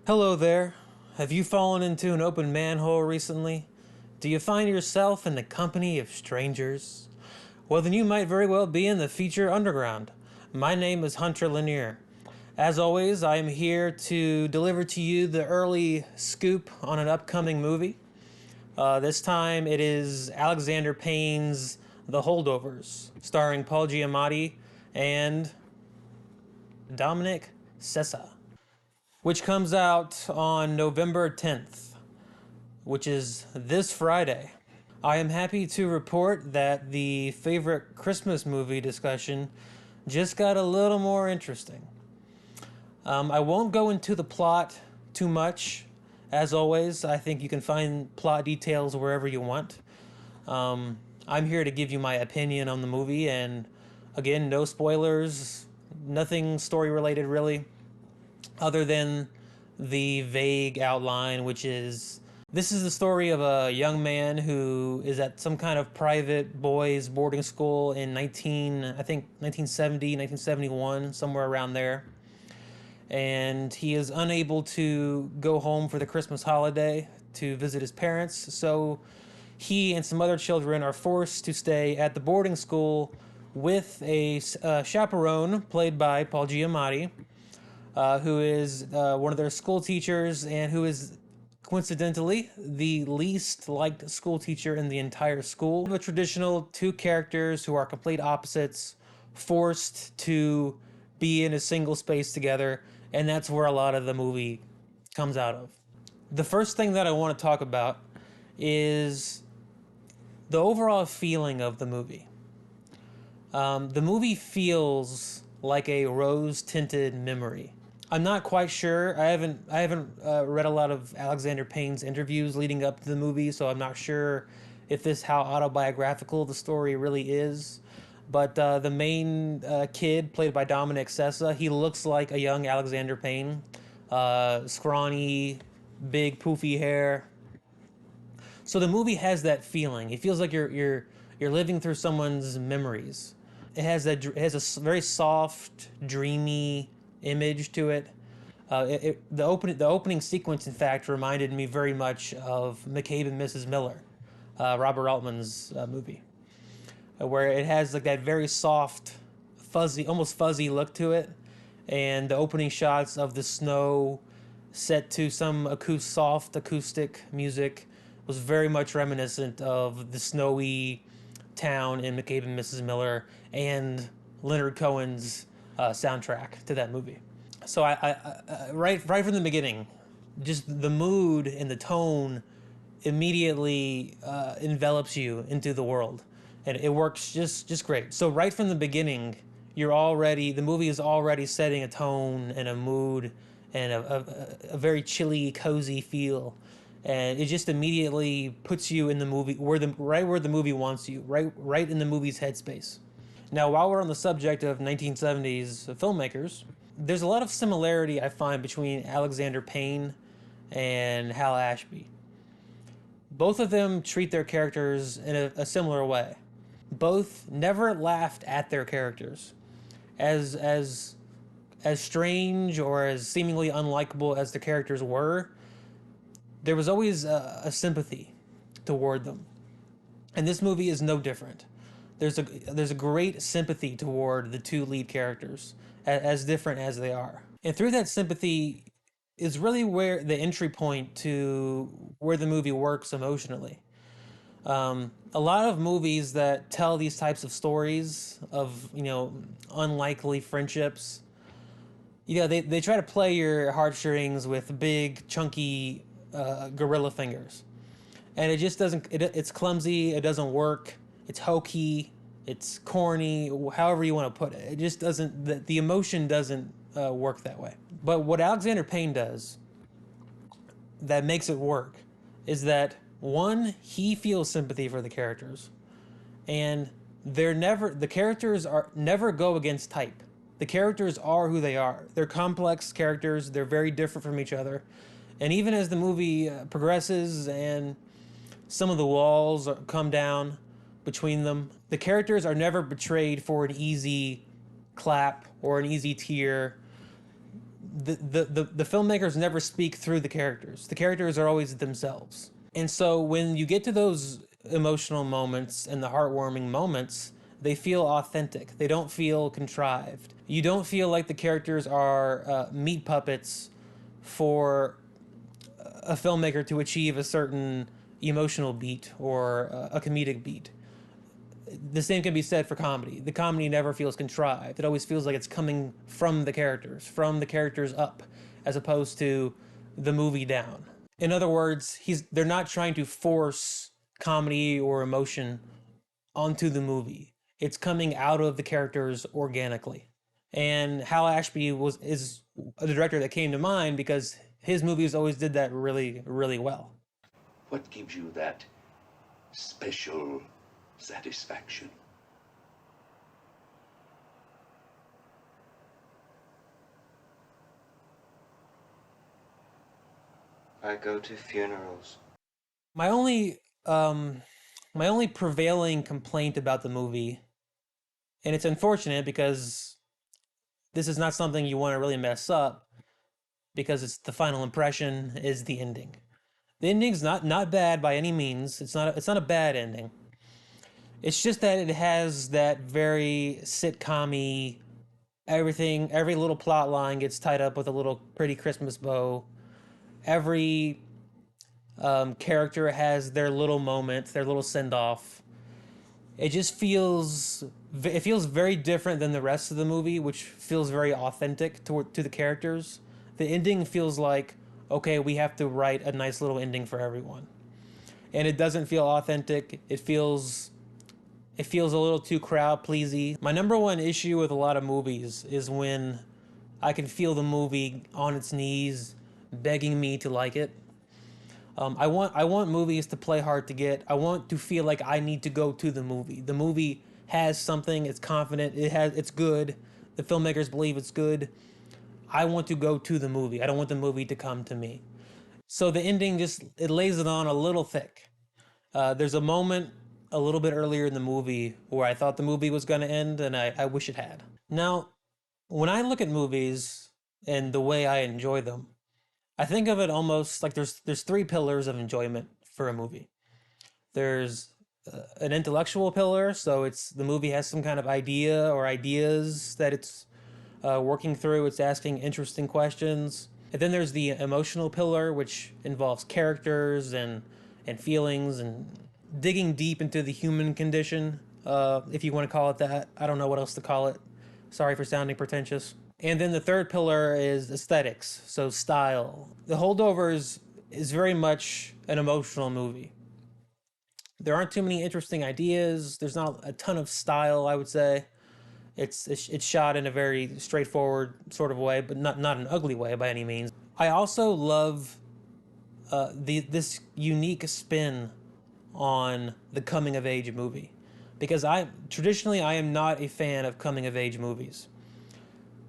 Hello there. Have you fallen into an open manhole recently? Do you find yourself in the company of strangers? Well, then you might very well be in the feature underground. My name is Hunter Lanier. As always, I am here to deliver to you the early scoop on an upcoming movie. This time it is Alexander Payne's The Holdovers, starring Paul Giamatti and Dominic Sessa, which comes out on November 10th, which is this Friday. I am happy to report that the favorite Christmas movie discussion just got a little more interesting. I won't go into the plot too much. As always, I think you can find plot details wherever you want. I'm here to give you my opinion on the movie, and again, no spoilers, nothing story related really, other than the vague outline, which is this is the story of a young man who is at some kind of private boys boarding school in 1970, 1971, somewhere around there. And he is unable to go home for the Christmas holiday to visit his parents, so he and some other children are forced to stay at the boarding school with a chaperone played by Paul Giamatti, who is one of their school teachers and who is coincidentally the least liked school teacher in the entire school. The traditional two characters who are complete opposites forced to be in a single space together, and that's where a lot of the movie comes out of. The first thing that I want to talk about is the overall feeling of the movie. The movie feels like a rose-tinted memory. I'm not quite sure. I haven't read a lot of Alexander Payne's interviews leading up to the movie, so I'm not sure if this how autobiographical the story really is. But the main kid, played by Dominic Sessa, he looks like a young Alexander Payne. Scrawny, big poofy hair. So the movie has that feeling. It feels like you're living through someone's memories. It has a very soft, dreamy image to it. The opening sequence, in fact, reminded me very much of McCabe and Mrs. Miller, Robert Altman's movie, where it has like that very soft, fuzzy, almost fuzzy look to it, and the opening shots of the snow set to some soft acoustic music was very much reminiscent of the snowy town in McCabe and Mrs. Miller and Leonard Cohen's soundtrack to that movie. So I right from the beginning, just the mood and the tone immediately envelops you into the world, and it works just great. So right from the beginning, the movie is already setting a tone and a mood and a very chilly, cozy feel, and it just immediately puts you in the movie where the movie wants you, right in the movie's headspace. Now, while we're on the subject of 1970s filmmakers, there's a lot of similarity I find between Alexander Payne and Hal Ashby. Both of them treat their characters in a similar way. Both never laughed at their characters. As strange or as seemingly unlikable as the characters were, there was always a sympathy toward them. And this movie is no different. There's a great sympathy toward the two lead characters, as different as they are. And through that sympathy is really where the entry point to where the movie works emotionally. A lot of movies that tell these types of stories of, unlikely friendships, they try to play your heartstrings with big, chunky gorilla fingers. And it just doesn't, it's clumsy, it doesn't work, it's hokey, it's corny, however you want to put it. It just doesn't, the emotion doesn't work that way. But what Alexander Payne does that makes it work is that, one, he feels sympathy for the characters, and the characters are never go against type. The characters are who they are. They're complex characters, they're very different from each other. And even as the movie progresses and some of the walls come down between them, the characters are never betrayed for an easy clap or an easy tear. the filmmakers never speak through the characters. The characters are always themselves. And so when you get to those emotional moments and the heartwarming moments, they feel authentic. They don't feel contrived. You don't feel like the characters are meat puppets for a filmmaker to achieve a certain emotional beat or a comedic beat. The same can be said for comedy. The comedy never feels contrived. It always feels like it's coming from the characters up, as opposed to the movie down. In other words, they're not trying to force comedy or emotion onto the movie. It's coming out of the characters organically. And Hal Ashby is the director that came to mind because his movies always did that really, really well. What gives you that special satisfaction? I go to funerals. My only my only prevailing complaint about the movie, and it's unfortunate because this is not something you want to really mess up because it's the final impression, is the ending. The ending's not bad by any means. It's not a bad ending. It's just that it has that very sitcom-y, every little plot line gets tied up with a little pretty Christmas bow. Every character has their little moment, their little send-off. It feels very different than the rest of the movie, which feels very authentic to the characters. The ending feels like, okay, we have to write a nice little ending for everyone. And it doesn't feel authentic. It feels a little too crowd pleasy. My number one issue with a lot of movies is when I can feel the movie on its knees begging me to like it. I want movies to play hard to get. I want to feel like I need to go to the movie. The movie has something. It's confident. It's good. The filmmakers believe it's good. I want to go to the movie. I don't want the movie to come to me. So the ending it lays it on a little thick. There's a moment a little bit earlier in the movie where I thought the movie was going to end, and I wish it had. Now, when I look at movies and the way I enjoy them, I think of it almost like there's three pillars of enjoyment for a movie. There's an intellectual pillar, so it's the movie has some kind of idea or ideas that it's working through. It's asking interesting questions. And then there's the emotional pillar, which involves characters and feelings and digging deep into the human condition, if you want to call it that. I don't know what else to call it. Sorry for sounding pretentious. And then the third pillar is aesthetics, so style. The Holdovers is very much an emotional movie. There aren't too many interesting ideas. There's not a ton of style, I would say. It's shot in a very straightforward sort of way, but not an ugly way by any means. I also love this unique spin on the coming of age movie, because I am not a fan of coming of age movies.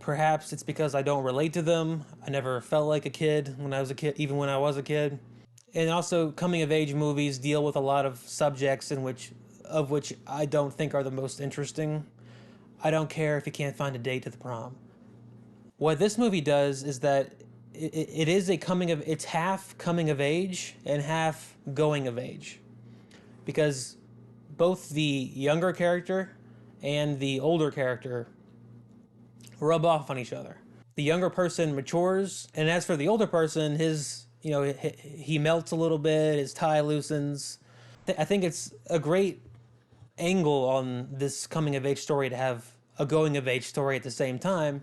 Perhaps it's because I don't relate to them. I never felt like a kid when I was a kid, even when I was a kid. And also, coming of age movies deal with a lot of subjects of which I don't think are the most interesting. I don't care if you can't find a date to the prom. What this movie does is that it's half coming of age and half going of age, because both the younger character and the older character rub off on each other. The younger person matures, and as for the older person, he melts a little bit, his tie loosens. I think it's a great angle on this coming of age story to have a going of age story at the same time,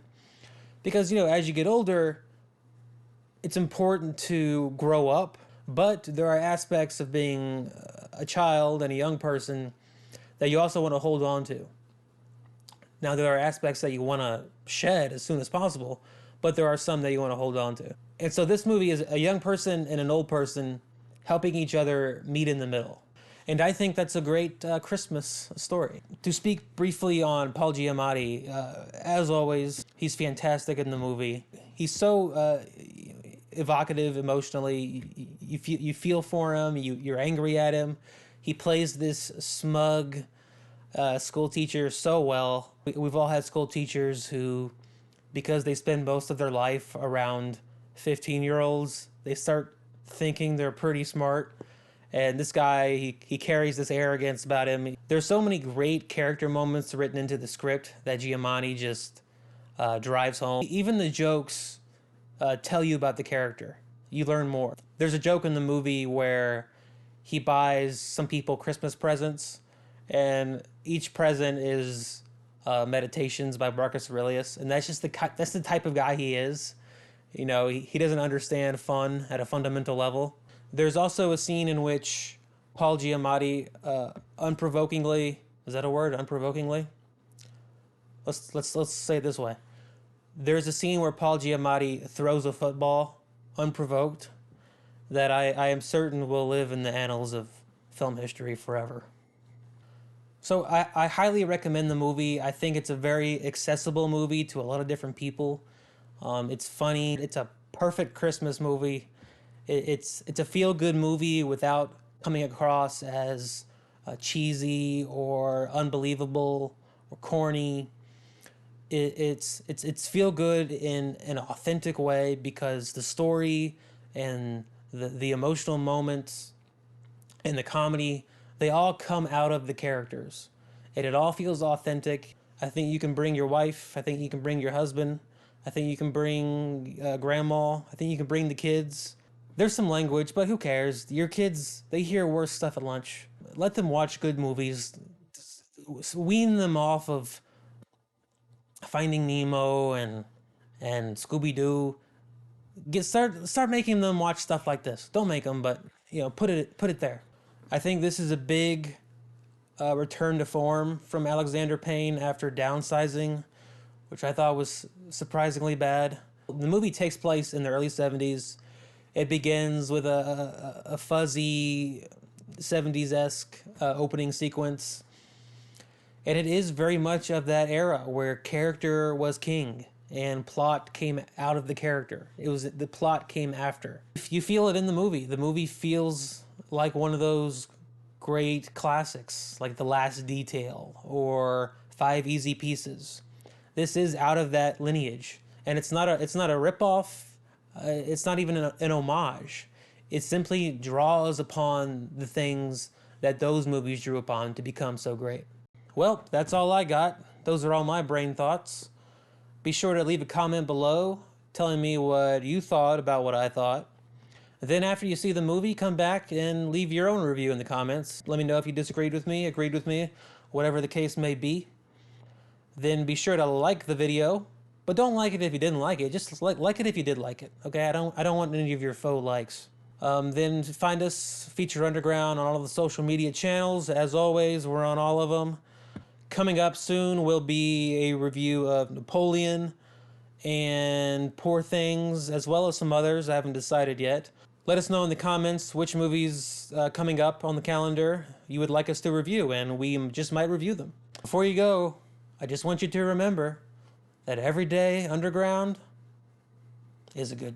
because as you get older, it's important to grow up, but there are aspects of being a child and a young person that you also want to hold on to. Now, there are aspects that you want to shed as soon as possible, but there are some that you want to hold on to. And so this movie is a young person and an old person helping each other meet in the middle. And I think that's a great Christmas story. To speak briefly on Paul Giamatti, as always, he's fantastic in the movie. He's so evocative emotionally. You feel for him. You're angry at him. He plays this smug school teacher so well. We've all had school teachers who because they spend most of their life around 15-year-olds. They start thinking they're pretty smart. And this guy, he carries this arrogance about him. There's so many great character moments written into the script that Giamatti just drives home. Even the jokes tell you about the character. You learn more. There's a joke in the movie where he buys some people Christmas presents, and each present is Meditations by Marcus Aurelius, and that's the type of guy he is. You know, he doesn't understand fun at a fundamental level. There's also a scene in which Paul Giamatti unprovokingly, is that a word? Unprovokingly? Let's say it this way. There's a scene where Paul Giamatti throws a football unprovoked that I am certain will live in the annals of film history forever. So I highly recommend the movie. I think it's a very accessible movie to a lot of different people. It's funny. It's a perfect Christmas movie. It's a feel-good movie without coming across as cheesy or unbelievable or corny. It's feel-good in an authentic way because the story and the emotional moments and the comedy, they all come out of the characters. And it all feels authentic. I think you can bring your wife. I think you can bring your husband. I think you can bring grandma. I think you can bring the kids. There's some language, but who cares? Your kids, they hear worse stuff at lunch. Let them watch good movies. Wean them off of Finding Nemo and Scooby-Doo. Start making them watch stuff like this. Don't make them, but put it there. I think this is a big return to form from Alexander Payne after downsizing, which I thought was surprisingly bad. The movie takes place in the early 70s. It begins with a fuzzy 70s-esque opening sequence. And it is very much of that era where character was king and plot came out of the character. The plot came after. If you feel it in the movie feels like one of those great classics, like The Last Detail or Five Easy Pieces. This is out of that lineage, and it's not a ripoff. It's not even an homage. It simply draws upon the things that those movies drew upon to become so great. Well, that's all I got. Those are all my brain thoughts. Be sure to leave a comment below telling me what you thought about what I thought. Then after you see the movie, come back and leave your own review in the comments. Let me know if you disagreed with me, agreed with me, whatever the case may be. Then be sure to like the video, but don't like it if you didn't like it. Just like it if you did like it. Okay, I don't want any of your faux likes. Then find us, Feature Underground, on all of the social media channels. As always, we're on all of them. Coming up soon will be a review of Napoleon and Poor Things, as well as some others I haven't decided yet. Let us know in the comments which movies coming up on the calendar you would like us to review, and we just might review them. Before you go, I just want you to remember that every day underground is a good day.